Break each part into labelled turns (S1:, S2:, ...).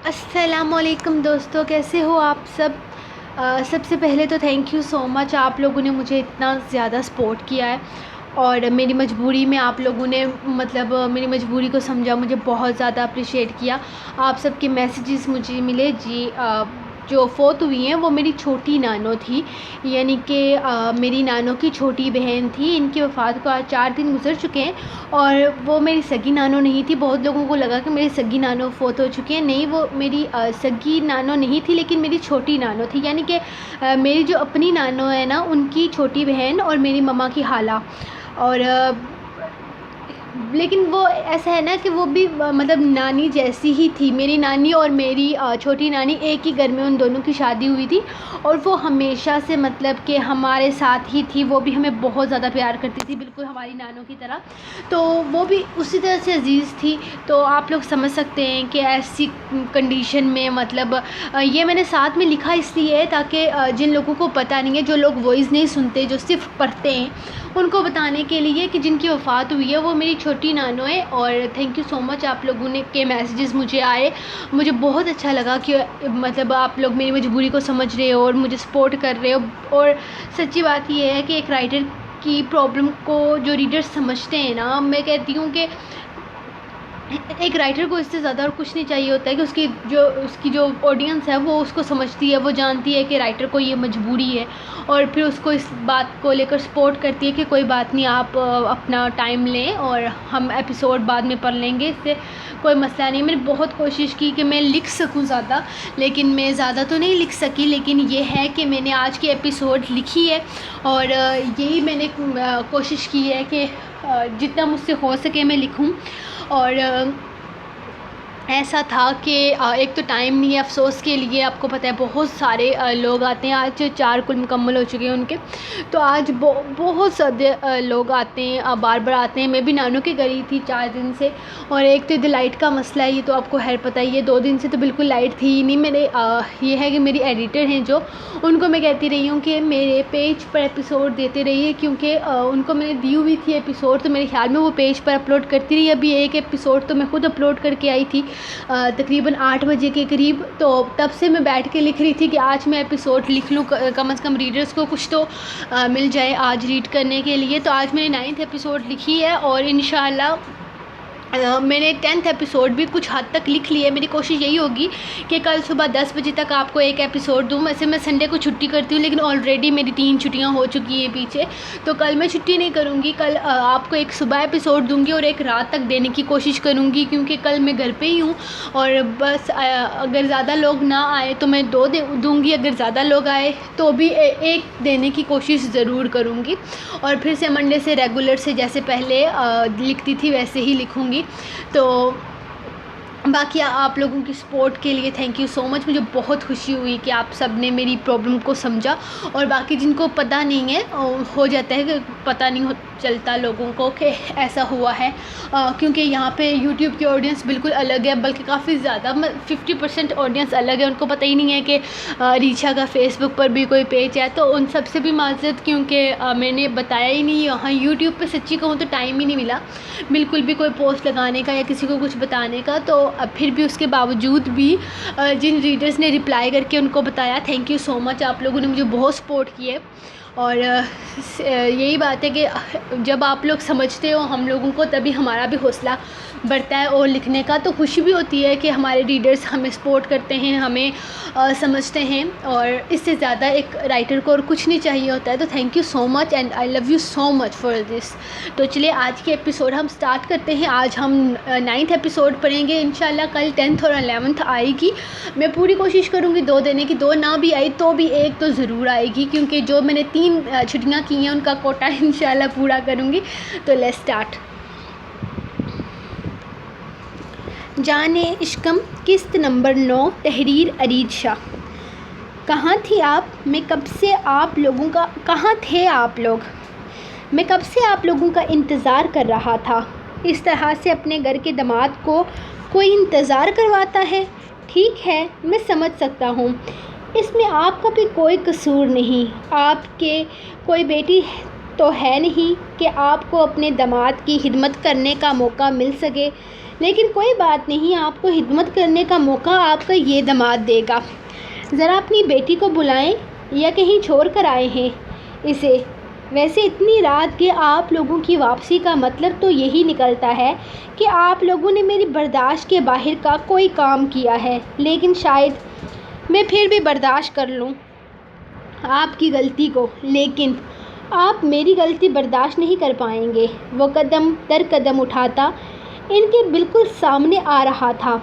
S1: السلام علیکم دوستو، کیسے ہو آپ سب؟ سب سے پہلے تو تھینک یو سو مچ، آپ لوگوں نے مجھے اتنا زیادہ سپورٹ کیا ہے اور میری مجبوری میں آپ لوگوں نے میری مجبوری کو سمجھا، مجھے بہت زیادہ اپریشیٹ کیا۔ آپ سب کے میسیجز مجھے ملے۔ جی جو فوت ہوئی ہیں وہ میری چھوٹی نانو تھی، یعنی کہ میری نانو کی چھوٹی بہن تھی۔ ان کی وفات کو آج 4 دن گزر چکے ہیں اور وہ میری سگی نانو نہیں تھی۔ بہت لوگوں کو لگا کہ میری سگی نانو فوت ہو چکی ہیں، نہیں، وہ میری سگی نانو نہیں تھی لیکن میری چھوٹی نانو تھی، یعنی کہ میری جو اپنی نانو ہے نا، ان کی چھوٹی بہن اور میری مما کی خالہ۔ اور لیکن وہ ایسا ہے نا کہ وہ بھی نانی جیسی ہی تھی۔ میری نانی اور میری چھوٹی نانی ایک ہی گھر میں ان دونوں کی شادی ہوئی تھی اور وہ ہمیشہ سے کہ ہمارے ساتھ ہی تھی۔ وہ بھی ہمیں بہت زیادہ پیار کرتی تھی، بالکل ہماری نانوں کی طرح، تو وہ بھی اسی طرح سے عزیز تھی۔ تو آپ لوگ سمجھ سکتے ہیں کہ ایسی کنڈیشن میں یہ میں نے ساتھ میں لکھا اس لیے ہے تاکہ جن لوگوں کو پتہ نہیں ہے، جو لوگ وائس نہیں سنتے، جو صرف پڑھتے ہیں، ان کو بتانے کے لیے کہ جن کی وفات ہوئی ہے وہ میری چھوٹی نانو ہے۔ اور تھینک یو سو مچ، آپ لوگوں نے کے میسیجز مجھے آئے، مجھے بہت اچھا لگا کہ آپ لوگ میری مجبوری کو سمجھ رہے ہو اور مجھے سپورٹ کر رہے ہو۔ اور سچی بات یہ ہے کہ ایک رائٹر کی پرابلم کو جو ریڈرز سمجھتے ہیں نا، میں کہتی ہوں کہ ایک رائٹر کو اس سے زیادہ اور کچھ نہیں چاہیے ہوتا ہے کہ اس کی جو آڈینس ہے وہ اس کو سمجھتی ہے، وہ جانتی ہے کہ رائٹر کو یہ مجبوری ہے اور پھر اس کو اس بات کو لے کر سپورٹ کرتی ہے کہ کوئی بات نہیں، آپ اپنا ٹائم لیں اور ہم ایپیسوڈ بعد میں پڑھ لیں گے، اس سے کوئی مسئلہ نہیں۔ میں نے بہت کوشش کی کہ میں لکھ سکوں زیادہ، لیکن میں زیادہ تو نہیں لکھ سکی، لیکن یہ ہے کہ میں نے آج کی ایپیسوڈ لکھی ہے اور یہی میں نے کوشش کی ہے کہ جتنا مجھ سے ہو سکے میں لکھوں۔ اور ایسا تھا کہ ایک تو ٹائم نہیں ہے، افسوس کے لیے آپ کو پتہ ہے بہت سارے لوگ آتے ہیں، آج 4 کل مکمل ہو چکے ہیں ان کے، تو آج بہت زیادہ لوگ آتے ہیں، بار بار آتے ہیں۔ میں بھی نانو کے گھر ہی تھی 4 دن سے، اور ایک تو ادھر لائٹ کا مسئلہ ہے، یہ تو آپ کو پتہ ہی ہے، 2 دن سے تو بالکل لائٹ تھی ہی نہیں۔ میرے یہ ہے کہ میری ایڈیٹر ہیں جو، ان کو میں کہتی رہی ہوں کہ میرے پیج پر ایپیسوڈ دیتے رہیے، کیونکہ ان کو میں نے دی ہوئی تھی ایپیسوڈ، تو میرے خیال میں وہ پیج پر اپلوڈ کرتی رہی۔ ابھی ایک ایپیسوڈ تو میں خود اپلوڈ کر کے آئی تھی تقریباً 8 بجے کے قریب، تو تب سے میں بیٹھ کے لکھ رہی تھی کہ آج میں ایپیسوڈ لکھ لوں، کم از کم ریڈرز کو کچھ تو مل جائے آج ریڈ کرنے کے لیے۔ تو آج میں نے 9th ایپیسوڈ لکھی ہے اور انشاءاللہ میں نے 10th ایپیسوڈ بھی کچھ حد تک لکھ لی ہے۔ میری کوشش یہی ہوگی کہ کل صبح 10 بجے تک آپ کو ایک ایپیسوڈ دوں۔ ویسے میں سنڈے کو چھٹی کرتی ہوں، لیکن آلریڈی میری 3 چھٹیاں ہو چکی ہیں پیچھے، تو کل میں چھٹی نہیں کروں گی۔ کل آپ کو ایک صبح ایپیسوڈ دوں گی اور ایک رات تک دینے کی کوشش کروں گی، کیونکہ کل میں گھر پہ ہی ہوں، اور بس اگر زیادہ لوگ نہ آئے تو میں 2 دوں گی، اگر زیادہ لوگ آئے تو بھی ایک دینے کی کوشش ضرور کروں گی، اور پھر سے منڈے سے ریگولر سے جیسے پہلے لکھتی تھی ویسے ہی لکھوں گی۔ تو باقی آپ لوگوں کی سپورٹ کے لیے تھینک یو سو مچ۔ مجھے بہت خوشی ہوئی کہ آپ سب نے میری پرابلم کو سمجھا، اور باقی جن کو پتہ نہیں ہے، ہو جاتا ہے کہ پتہ نہیں چلتا لوگوں کو کہ ایسا ہوا ہے، کیونکہ یہاں پہ یوٹیوب کی آڈینس بالکل الگ ہے، بلکہ کافی زیادہ 50% آڈینس الگ ہے، ان کو پتہ ہی نہیں ہے کہ ریچھا کا فیس بک پر بھی کوئی پیج ہے۔ تو ان سب سے بھی معذرت، کیونکہ میں نے بتایا ہی نہیں یہاں یوٹیوب پہ، سچی کہوں تو ٹائم ہی نہیں ملا بالکل بھی کوئی پوسٹ لگانے کا یا کسی کو کچھ بتانے کا۔ تو پھر بھی اس کے باوجود بھی جن ریڈرز نے رپلائی کر کے ان کو بتایا، تھینک یو سو مچ، آپ لوگوں نے مجھے بہت سپورٹ کی ہے۔ اور یہی بات ہے کہ جب آپ لوگ سمجھتے ہو ہم لوگوں کو، تبھی ہمارا بھی حوصلہ بڑھتا ہے اور لکھنے کا، تو خوشی بھی ہوتی ہے کہ ہمارے ریڈرز ہمیں سپورٹ کرتے ہیں، ہمیں سمجھتے ہیں، اور اس سے زیادہ ایک رائٹر کو اور کچھ نہیں چاہیے ہوتا ہے۔ تو thank you so much and I love you so much for this. تو چلیے آج کے ایپیسوڈ ہم سٹارٹ کرتے ہیں۔ آج ہم 9th ایپیسوڈ پڑھیں گے انشاءاللہ، کل 10th اور 11th آئے گی۔ میں پوری کوشش کروں گی 2 دینے کی، 2 نہ بھی آئی تو بھی ایک تو ضرور آئے گی، کیونکہ جو میں نے 3 چھٹیاں کی ہیں ان کا کوٹا انشاءاللہ پورا کروں گی۔ تو لیٹس سٹارٹ۔ جان عشقم، قسط نمبر 9، تحریر ارید شاہ۔ کہاں تھی آپ؟ میں کب سے آپ لوگوں کا کہاں تھے آپ لوگ؟ میں کب سے آپ لوگوں کا انتظار کر رہا تھا۔ اس طرح سے اپنے گھر کے داماد کو کوئی انتظار کرواتا ہے؟ ٹھیک ہے، میں سمجھ سکتا ہوں، اس میں آپ کا بھی کوئی قصور نہیں۔ آپ کے کوئی بیٹی تو ہے نہیں کہ آپ کو اپنے داماد کی خدمت کرنے کا موقع مل سکے۔ لیکن کوئی بات نہیں، آپ کو خدمت کرنے کا موقع آپ کا یہ داماد دے گا۔ ذرا اپنی بیٹی کو بلائیں، یا کہیں چھوڑ کر آئے ہیں اسے؟ ویسے اتنی رات کے آپ لوگوں کی واپسی کا مطلب تو یہی نکلتا ہے کہ آپ لوگوں نے میری برداشت کے باہر کا کوئی کام کیا ہے، لیکن شاید میں پھر بھی برداشت کر لوں آپ کی غلطی کو، لیکن آپ میری غلطی برداشت نہیں کر پائیں گے۔ وہ قدم در قدم اٹھاتا ان کے بالکل سامنے آ رہا تھا۔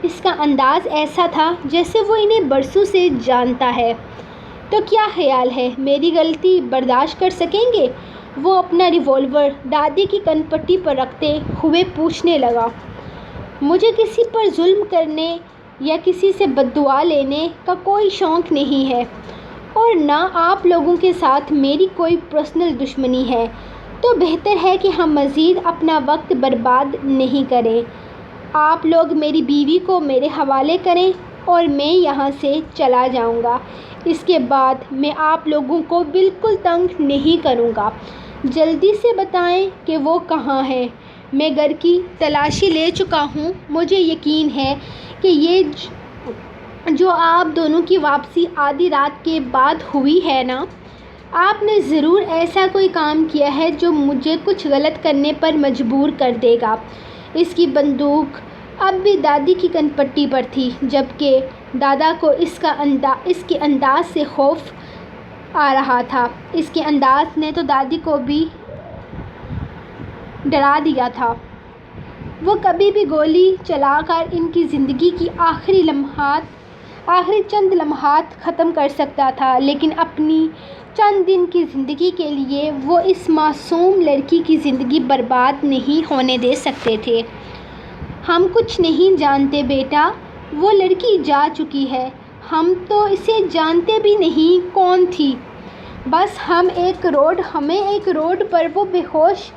S1: اس کا انداز ایسا تھا جیسے وہ انہیں برسوں سے جانتا ہے۔ تو کیا خیال ہے، میری غلطی برداشت کر سکیں گے؟ وہ اپنا ریوالور دادی کی کن پٹی پر رکھتے ہوئے پوچھنے لگا۔ مجھے کسی پر ظلم کرنے یا کسی سے بد دعا لینے کا کوئی شوق نہیں ہے، اور نہ آپ لوگوں کے ساتھ میری کوئی پرسنل دشمنی ہے، تو بہتر ہے کہ ہم مزید اپنا وقت برباد نہیں کریں۔ آپ لوگ میری بیوی کو میرے حوالے کریں اور میں یہاں سے چلا جاؤں گا۔ اس کے بعد میں آپ لوگوں کو بالکل تنگ نہیں کروں گا۔ جلدی سے بتائیں کہ وہ کہاں ہے۔ میں گھر کی تلاشی لے چکا ہوں۔ مجھے یقین ہے کہ یہ جو آپ دونوں کی واپسی آدھی رات کے بعد ہوئی ہے نا، آپ نے ضرور ایسا کوئی کام کیا ہے جو مجھے کچھ غلط کرنے پر مجبور کر دے گا۔ اس کی بندوق اب بھی دادی کی کن پٹی پر تھی، جبکہ دادا کو اس کے انداز سے خوف آ رہا تھا۔ اس کے انداز نے تو دادی کو بھی ڈرا دیا تھا۔ وہ کبھی بھی گولی چلا کر ان کی زندگی کی آخری چند لمحات ختم کر سکتا تھا، لیکن اپنی چند دن کی زندگی کے لیے وہ اس معصوم لڑکی کی زندگی برباد نہیں ہونے دے سکتے تھے۔ ہم کچھ نہیں جانتے بیٹا، وہ لڑکی جا چکی ہے۔ ہم تو اسے جانتے بھی نہیں کون تھی۔ بس ہمیں ایک روڈ پر وہ بے ہوش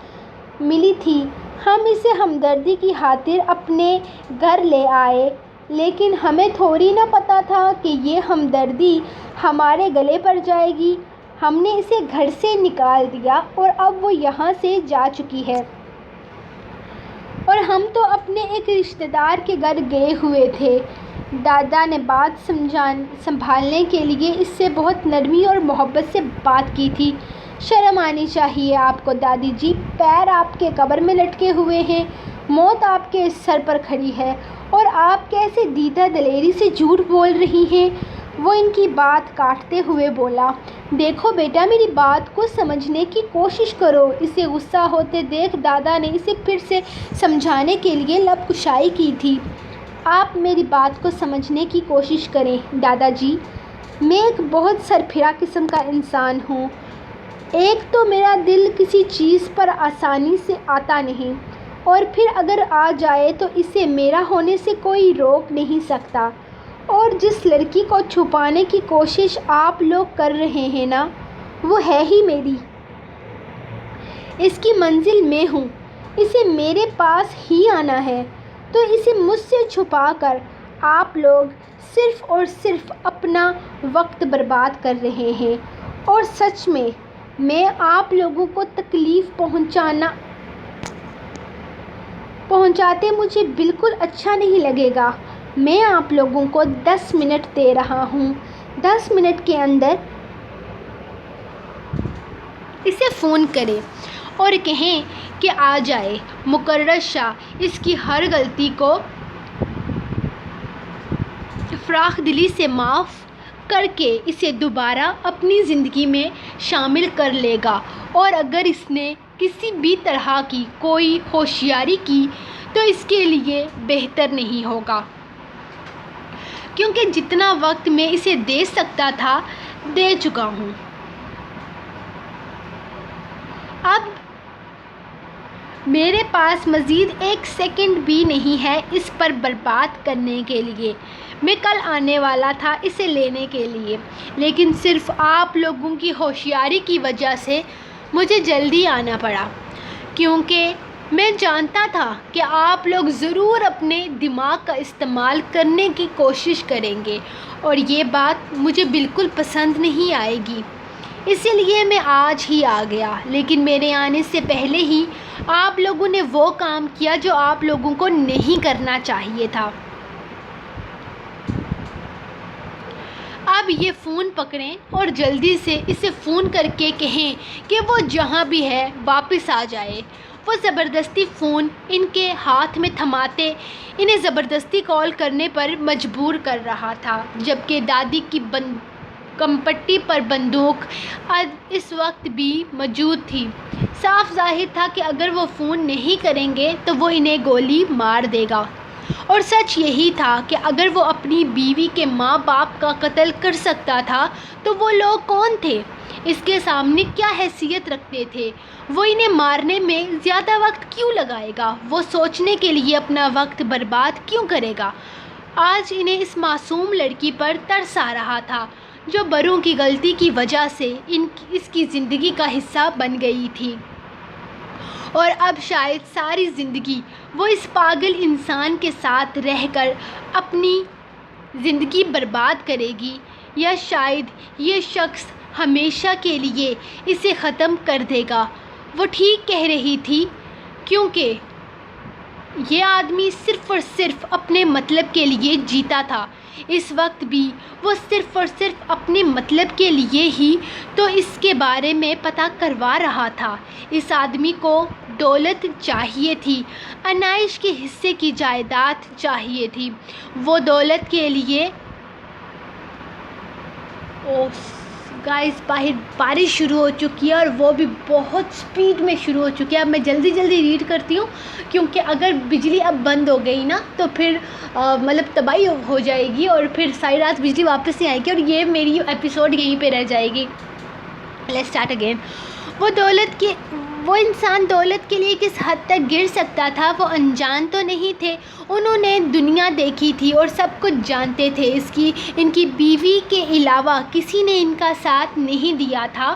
S1: ملی تھی۔ ہم اسے ہمدردی کی خاطر اپنے گھر لے آئے، لیکن ہمیں تھوڑی نہ پتہ تھا کہ یہ ہمدردی ہمارے گلے پڑ جائے گی۔ ہم نے اسے گھر سے نکال دیا اور اب وہ یہاں سے جا چکی ہے، اور ہم تو اپنے ایک رشتہ دار کے گھر گئے ہوئے تھے۔ دادا نے بات سنبھالنے کے لیے اس سے بہت نرمی اور محبت سے بات کی تھی۔ شرم آنی چاہیے آپ کو دادی جی، پیر آپ کے قبر میں لٹکے ہوئے ہیں، موت آپ کے سر پر کھڑی ہے، اور آپ کیسے دیدہ دلیری سے جھوٹ بول رہی ہیں۔ وہ ان کی بات کاٹتے ہوئے بولا، دیکھو بیٹا، میری بات کو سمجھنے کی کوشش کرو۔ اسے غصہ ہوتے دیکھ دادا نے اسے پھر سے سمجھانے کے لیے لب کشائی کی تھی۔ آپ میری بات کو سمجھنے کی کوشش کریں دادا جی، میں ایک بہت سرپھرا قسم کا انسان ہوں۔ ایک تو میرا دل کسی چیز پر آسانی سے آتا نہیں، اور پھر اگر آ جائے تو اسے میرا ہونے سے کوئی روک نہیں سکتا۔ اور جس لڑکی کو چھپانے کی کوشش آپ لوگ کر رہے ہیں نا، وہ ہے ہی میری۔ اس کی منزل میں ہوں، اسے میرے پاس ہی آنا ہے، تو اسے مجھ سے چھپا کر آپ لوگ صرف اور صرف اپنا وقت برباد کر رہے ہیں، اور سچ میں آپ لوگوں کو تکلیف پہنچاتے مجھے بالکل اچھا نہیں لگے گا۔ میں آپ لوگوں کو 10 منٹ دے رہا ہوں، 10 منٹ کے اندر اسے فون کریں اور کہیں کہ آ جائے۔ مقرر شاہ اس کی ہر غلطی کو فراخ دلی سے معاف کر کے اسے دوبارہ اپنی زندگی میں شامل کر لے گا، اور اگر اس نے کسی بھی طرح کی کوئی ہوشیاری کی تو اس کے لیے بہتر نہیں ہوگا، کیونکہ جتنا وقت میں اسے دے سکتا تھا دے چکا ہوں۔ اب میرے پاس مزید 1 سیکنڈ بھی نہیں ہے اس پر برباد کرنے کے لیے۔ میں کل آنے والا تھا اسے لینے کے لیے، لیکن صرف آپ لوگوں کی ہوشیاری کی وجہ سے مجھے جلدی آنا پڑا، کیونکہ میں جانتا تھا کہ آپ لوگ ضرور اپنے دماغ کا استعمال کرنے کی کوشش کریں گے، اور یہ بات مجھے بالکل پسند نہیں آئے گی۔ اسی لیے میں آج ہی آ گیا، لیکن میرے آنے سے پہلے ہی آپ لوگوں نے وہ کام کیا جو آپ لوگوں کو نہیں کرنا چاہیے تھا۔ اب یہ فون پکڑیں اور جلدی سے اسے فون کر کے کہیں کہ وہ جہاں بھی ہے واپس آ جائے۔ وہ زبردستی فون ان کے ہاتھ میں تھماتے انہیں زبردستی کال کرنے پر مجبور کر رہا تھا، جبکہ دادی کی کمپٹی پر بندوق اس وقت بھی موجود تھی۔ صاف ظاہر تھا کہ اگر وہ فون نہیں کریں گے تو وہ انہیں گولی مار دے گا، اور سچ یہی تھا کہ اگر وہ اپنی بیوی کے ماں باپ کا قتل کر سکتا تھا تو وہ لوگ کون تھے، اس کے سامنے کیا حیثیت رکھتے تھے، وہ انہیں مارنے میں زیادہ وقت کیوں لگائے گا، وہ سوچنے کے لیے اپنا وقت برباد کیوں کرے گا۔ آج انہیں اس معصوم لڑکی پر ترس آ رہا تھا جو بروں کی غلطی کی وجہ سے اس کی زندگی کا حصہ بن گئی تھی، اور اب شاید ساری زندگی وہ اس پاگل انسان کے ساتھ رہ کر اپنی زندگی برباد کرے گی، یا شاید یہ شخص ہمیشہ کے لیے اسے ختم کر دے گا۔ وہ ٹھیک کہہ رہی تھی، کیونکہ یہ آدمی صرف اور صرف اپنے مطلب کے لیے جیتا تھا۔ اس وقت بھی وہ صرف اور صرف اپنے مطلب کے لیے ہی تو اس کے بارے میں پتہ کروا رہا تھا۔ اس آدمی کو دولت چاہیے تھی، انائش کے حصے کی جائیداد چاہیے تھی۔ وہ دولت کے لیے گائز باہر بارش شروع ہو چکی ہے، اور وہ بھی بہت سپیڈ میں شروع ہو چکی ہے۔ اب میں جلدی ریڈ کرتی ہوں، کیونکہ اگر بجلی اب بند ہو گئی نا تو پھر مطلب تباہی ہو جائے گی، اور پھر ساری رات بجلی واپس نہیں آئے گی، اور یہ میری ایپیسوڈ یہیں پہ رہ جائے گی۔ Let's start again. وہ انسان دولت کے لیے کس حد تک گر سکتا تھا، وہ انجان تو نہیں تھے۔ انہوں نے دنیا دیکھی تھی اور سب کچھ جانتے تھے۔ ان کی بیوی کے علاوہ کسی نے ان کا ساتھ نہیں دیا تھا،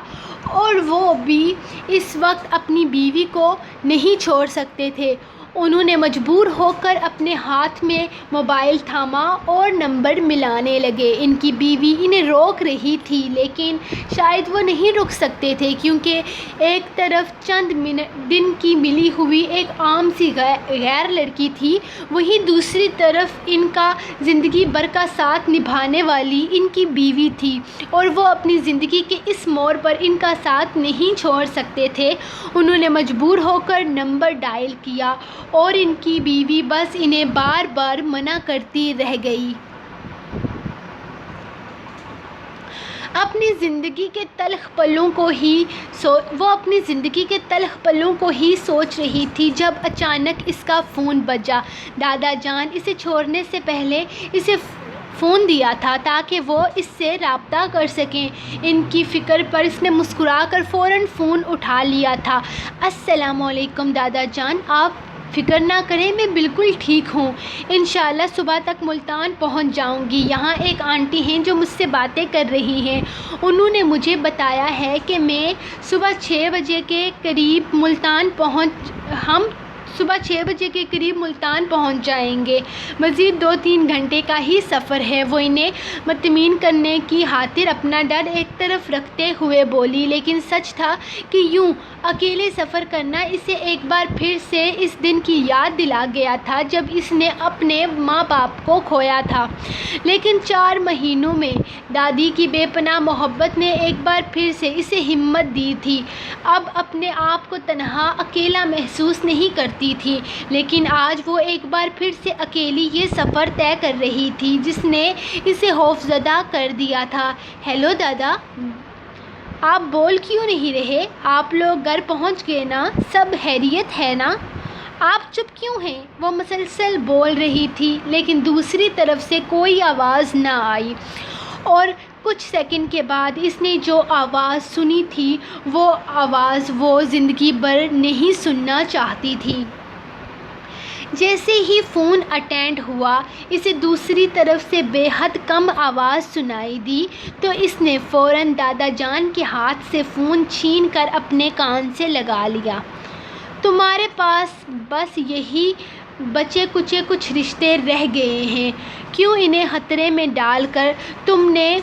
S1: اور وہ بھی اس وقت اپنی بیوی کو نہیں چھوڑ سکتے تھے۔ انہوں نے مجبور ہو کر اپنے ہاتھ میں موبائل تھاما اور نمبر ملانے لگے۔ ان کی بیوی انہیں روک رہی تھی، لیکن شاید وہ نہیں رک سکتے تھے، کیونکہ ایک طرف چند دن کی ملی ہوئی ایک عام سی غیر لڑکی تھی، وہیں دوسری طرف ان کا زندگی بھر کا ساتھ نبھانے والی ان کی بیوی تھی، اور وہ اپنی زندگی کے اس موڑ پر ان کا ساتھ نہیں چھوڑ سکتے تھے۔ انہوں نے مجبور ہو کر نمبر ڈائل کیا، اور ان کی بیوی بس انہیں بار بار منع کرتی رہ گئی۔ اپنی زندگی کے تلخ پلوں کو ہی سوچ رہی تھی جب اچانک اس کا فون بجا۔ دادا جان اسے چھوڑنے سے پہلے اسے فون دیا تھا تاکہ وہ اس سے رابطہ کر سکیں۔ ان کی فکر پر اس نے مسکرا کر فوراً فون اٹھا لیا تھا۔ السلام علیکم دادا جان، آپ فکر نہ کریں، میں بالکل ٹھیک ہوں۔ انشاءاللہ صبح تک ملتان پہنچ جاؤں گی۔ یہاں ایک آنٹی ہیں جو مجھ سے باتیں کر رہی ہیں، انہوں نے مجھے بتایا ہے کہ میں صبح 6 بجے کے قریب ملتان پہنچ جائیں گے۔ مزید 2-3 گھنٹے کا ہی سفر ہے۔ وہ انہیں مطمئن کرنے کی خاطر اپنا ڈر ایک طرف رکھتے ہوئے بولی، لیکن سچ تھا کہ یوں اکیلے سفر کرنا اسے ایک بار پھر سے اس دن کی یاد دلا گیا تھا جب اس نے اپنے ماں باپ کو کھویا تھا۔ لیکن 4 مہینوں میں دادی کی بے پناہ محبت نے ایک بار پھر سے اسے ہمت دی تھی۔ اب اپنے آپ کو تنہا اکیلا محسوس نہیں کرتی تھی، لیکن آج وہ ایک بار پھر سے اکیلی یہ سفر طے کر رہی تھی جس نے اسے خوفزدہ کر دیا تھا۔ ہیلو دادا، آپ بول کیوں نہیں رہے؟ آپ لوگ گھر پہنچ گئے نا؟ سب خیریت ہے نا؟ آپ چپ کیوں ہیں؟ وہ مسلسل بول رہی تھی، لیکن دوسری طرف سے کوئی آواز نہ آئی، اور کچھ سیکنڈ کے بعد اس نے جو آواز سنی تھی وہ آواز وہ زندگی بھر نہیں سننا چاہتی تھی۔ جیسے ہی فون اٹینڈ ہوا، اسے دوسری طرف سے بے حد کم آواز سنائی دی، تو اس نے فوراً دادا جان کے ہاتھ سے فون چھین کر اپنے کان سے لگا لیا۔ تمہارے پاس بس یہی بچے کچے کچھ رشتے رہ گئے ہیں، کیوں انہیں خطرے میں ڈال کر تم نے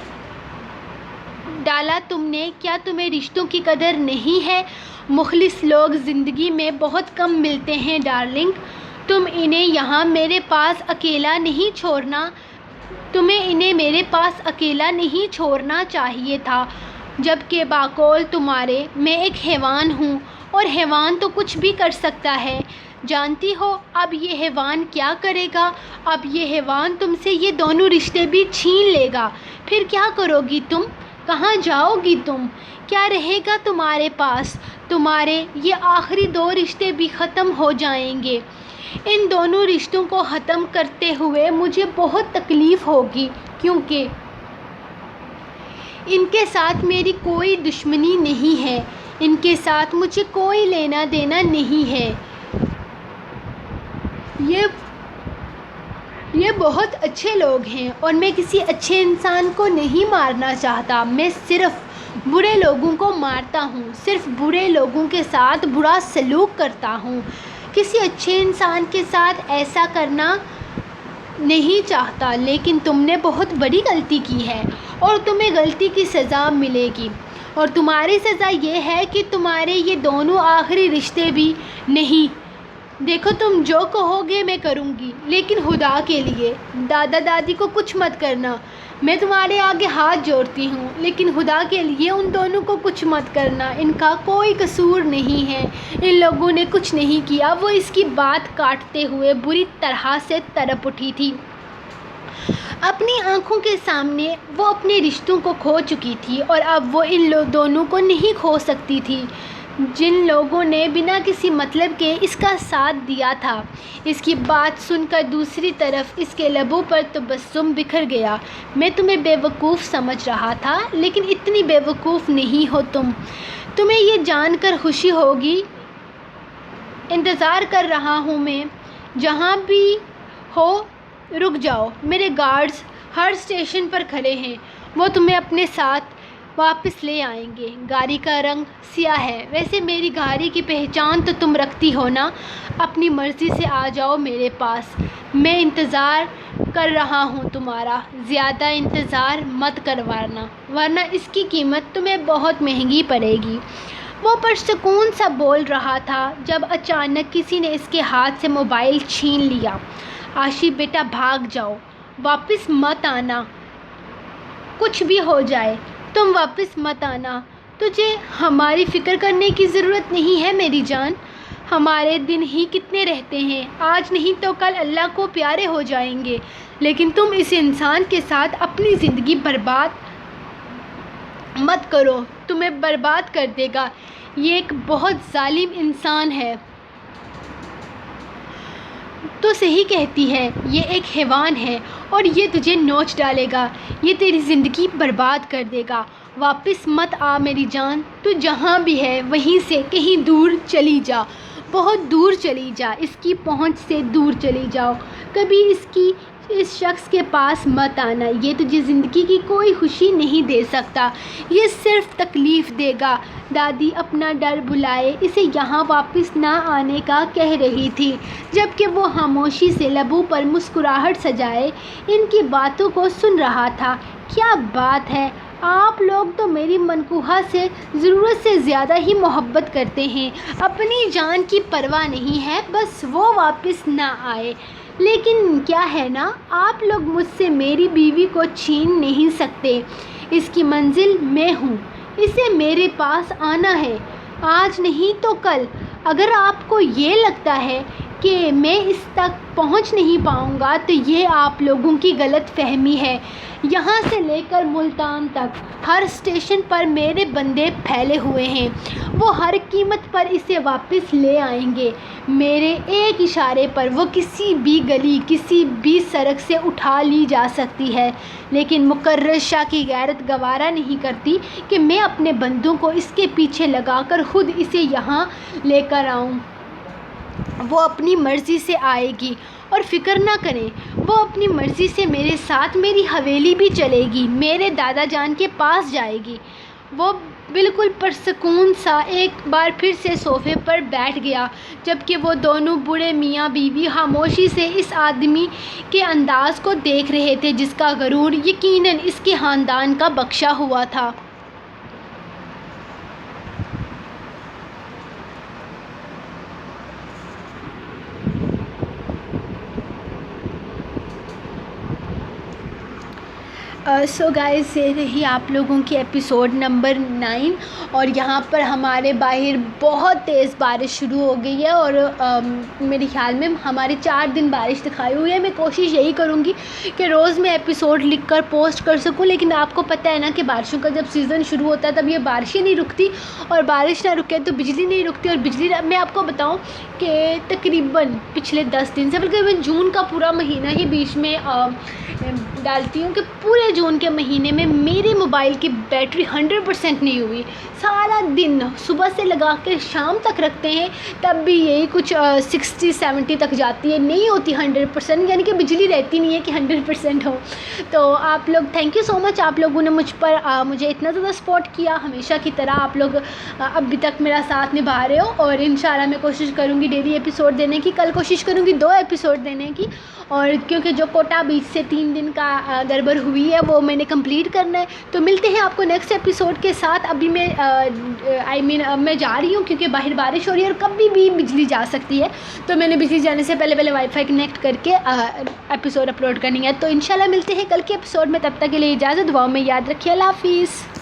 S1: ڈالا تم نے، کیا تمہیں رشتوں کی قدر نہیں ہے؟ مخلص لوگ زندگی میں بہت کم ملتے ہیں ڈارلنگ، تم انہیں یہاں میرے پاس اکیلا نہیں چھوڑنا، تمہیں انہیں میرے پاس اکیلا نہیں چھوڑنا چاہیے تھا، جبکہ باقول تمہارے میں ایک حیوان ہوں، اور حیوان تو کچھ بھی کر سکتا ہے۔ جانتی ہو اب یہ حیوان کیا کرے گا؟ اب یہ حیوان تم سے یہ دونوں رشتے بھی چھین لے گا، پھر کیا کرو گی تم؟ کہاں جاؤ گی تم؟ کیا رہے گا تمہارے پاس؟ تمہارے یہ آخری دو رشتے بھی ختم ہو جائیں گے۔ ان دونوں رشتوں کو ختم کرتے ہوئے مجھے بہت تکلیف ہوگی، کیونکہ ان کے ساتھ میری کوئی دشمنی نہیں ہے، ان کے ساتھ مجھے کوئی لینا دینا نہیں ہے۔ یہ بہت اچھے لوگ ہیں اور میں کسی اچھے انسان کو نہیں مارنا چاہتا، میں صرف برے لوگوں کو مارتا ہوں، صرف برے لوگوں کے ساتھ برا سلوک کرتا ہوں، کسی اچھے انسان کے ساتھ ایسا کرنا نہیں چاہتا۔ لیکن تم نے بہت بڑی غلطی کی ہے اور تمہیں غلطی کی سزا ملے گی، اور تمہاری سزا یہ ہے کہ تمہارے یہ دونوں آخری رشتے بھی نہیں۔ دیکھو تم جو کہو گے میں کروں گی، لیکن خدا کے لیے دادا دادی کو کچھ مت کرنا، میں تمہارے آگے ہاتھ جوڑتی ہوں، لیکن خدا کے لیے ان دونوں کو کچھ مت کرنا، ان کا کوئی قصور نہیں ہے، ان لوگوں نے کچھ نہیں کیا۔ وہ اس کی بات کاٹتے ہوئے بری طرح سے تڑپ اٹھی تھی۔ اپنی آنکھوں کے سامنے وہ اپنے رشتوں کو کھو چکی تھی، اور اب وہ ان دونوں کو نہیں کھو سکتی تھی جن لوگوں نے بنا کسی مطلب کے اس کا ساتھ دیا تھا۔ اس کی بات سن کر دوسری طرف اس کے لبوں پر تبسم بکھر گیا۔ میں تمہیں بے وقوف سمجھ رہا تھا، لیکن اتنی بے وقوف نہیں ہو تم۔ تمہیں یہ جان کر خوشی ہوگی، انتظار کر رہا ہوں میں، جہاں بھی ہو رک جاؤ، میرے گارڈز ہر اسٹیشن پر کھڑے ہیں، وہ تمہیں اپنے ساتھ واپس لے آئیں گے۔ گاڑی کا رنگ سیاہ ہے، ویسے میری گاڑی کی پہچان تو تم رکھتی ہو نا، اپنی مرضی سے آ جاؤ میرے پاس، میں انتظار کر رہا ہوں تمہارا، زیادہ انتظار مت کروانا ورنہ اس کی قیمت تمہیں بہت مہنگی پڑے گی۔ وہ پرسکون سا بول رہا تھا جب اچانک کسی نے اس کے ہاتھ سے موبائل چھین لیا۔ آشی بیٹا بھاگ جاؤ، واپس مت آنا، کچھ بھی ہو جائے تم واپس مت آنا، تجھے ہماری فکر کرنے کی ضرورت نہیں ہے میری جان، ہمارے دن ہی کتنے رہتے ہیں، آج نہیں تو کل اللہ کو پیارے ہو جائیں گے، لیکن تم اس انسان کے ساتھ اپنی زندگی برباد مت کرو، تمہیں برباد کر دے گا، یہ ایک بہت ظالم انسان ہے۔ تو صحیح کہتی ہے، یہ ایک حیوان ہے اور یہ تجھے نوچ ڈالے گا، یہ تیری زندگی برباد کر دے گا، واپس مت آ میری جان، تو جہاں بھی ہے وہیں سے کہیں دور چلی جا، بہت دور چلی جا، اس کی پہنچ سے دور چلی جاؤ، کبھی اس شخص کے پاس مت آنا، یہ تجھے زندگی کی کوئی خوشی نہیں دے سکتا، یہ صرف تکلیف دے گا۔ دادی اپنا ڈر بھلائے اسے یہاں واپس نہ آنے کا کہہ رہی تھی، جبکہ وہ خاموشی سے لبوں پر مسکراہٹ سجائے ان کی باتوں کو سن رہا تھا۔ کیا بات ہے، آپ لوگ تو میری منکوحہ سے ضرورت سے زیادہ ہی محبت کرتے ہیں، اپنی جان کی پرواہ نہیں ہے، بس وہ واپس نہ آئے، لیکن کیا ہے نا، آپ لوگ مجھ سے میری بیوی کو چھین نہیں سکتے، اس کی منزل میں ہوں، اسے میرے پاس آنا ہے، آج نہیں تو کل۔ اگر آپ کو یہ لگتا ہے کہ میں اس تک پہنچ نہیں پاؤں گا تو یہ آپ لوگوں کی غلط فہمی ہے، یہاں سے لے کر ملتان تک ہر اسٹیشن پر میرے بندے پھیلے ہوئے ہیں، وہ ہر قیمت پر اسے واپس لے آئیں گے، میرے ایک اشارے پر وہ کسی بھی گلی کسی بھی سڑک سے اٹھا لی جا سکتی ہے، لیکن مقرر شاہ کی غیرت گوارا نہیں کرتی کہ میں اپنے بندوں کو اس کے پیچھے لگا کر خود اسے یہاں لے کر آؤں، وہ اپنی مرضی سے آئے گی، اور فکر نہ کریں، وہ اپنی مرضی سے میرے ساتھ میری حویلی بھی چلے گی، میرے دادا جان کے پاس جائے گی۔ وہ بالکل پرسکون سا ایک بار پھر سے صوفے پر بیٹھ گیا، جبکہ وہ دونوں بوڑھے میاں بیوی خاموشی سے اس آدمی کے انداز کو دیکھ رہے تھے جس کا غرور یقیناً اس کے خاندان کا بخشا ہوا تھا۔ سو گائز یہ رہی آپ لوگوں کی ایپیسوڈ نمبر 9 اور یہاں پر ہمارے باہر بہت تیز بارش شروع ہو گئی ہے اور میرے خیال میں ہمارے 4 دن بارش دکھائی ہوئی ہے. میں کوشش یہی کروں گی کہ روز میں ایپیسوڈ لکھ کر پوسٹ کر سکوں, لیکن آپ کو پتہ ہے نا کہ بارشوں کا جب سیزن شروع ہوتا ہے تب یہ بارشیں نہیں رکتی, اور بارش نہ رکے تو بجلی نہیں رکتی, اور بجلی میں آپ کو بتاؤں کہ تقریباً پچھلے 10 دن سے بلکہ میں جون کا پورا مہینہ ہی بیچ میں ڈالتی ہوں کہ پورے جون کے مہینے میں میرے موبائل کی بیٹری 100% نہیں ہوئی. سارا دن صبح سے لگا کے شام تک رکھتے ہیں تب بھی یہی کچھ 60-70 تک جاتی ہے, نہیں ہوتی 100%, یعنی کہ بجلی رہتی نہیں ہے کہ 100% ہو. تو آپ لوگ تھینک یو سو مچ, آپ لوگوں نے مجھے اتنا زیادہ سپورٹ کیا. ہمیشہ کی طرح آپ لوگ ابھی تک میرا ساتھ نبھا رہے ہو, اور انشاءاللہ میں کوشش کروں گی ڈیلی ایپیسوڈ دینے کی. کل کوشش کروں گی 2 ایپیسوڈ دینے کی, اور کیونکہ جو کوٹا بیچ سے 3 دن کا گڑبڑ ہوئی ہے وہ میں نے کمپلیٹ کرنا ہے. تو ملتے ہیں آپ کو نیکسٹ ایپیسوڈ کے ساتھ. ابھی میں میں جا رہی ہوں کیونکہ باہر بارش ہو رہی ہے اور کبھی بھی بجلی جا سکتی ہے, تو میں نے بجلی جانے سے پہلے وائی فائی کنیکٹ کر کے ایپیسوڈ اپلوڈ کرنی ہے. تو انشاءاللہ ملتے ہیں کل کے ایپیسوڈ میں, تب تک کے لیے اجازت, دعاؤں میں یاد رکھیے. اللہ حافظ.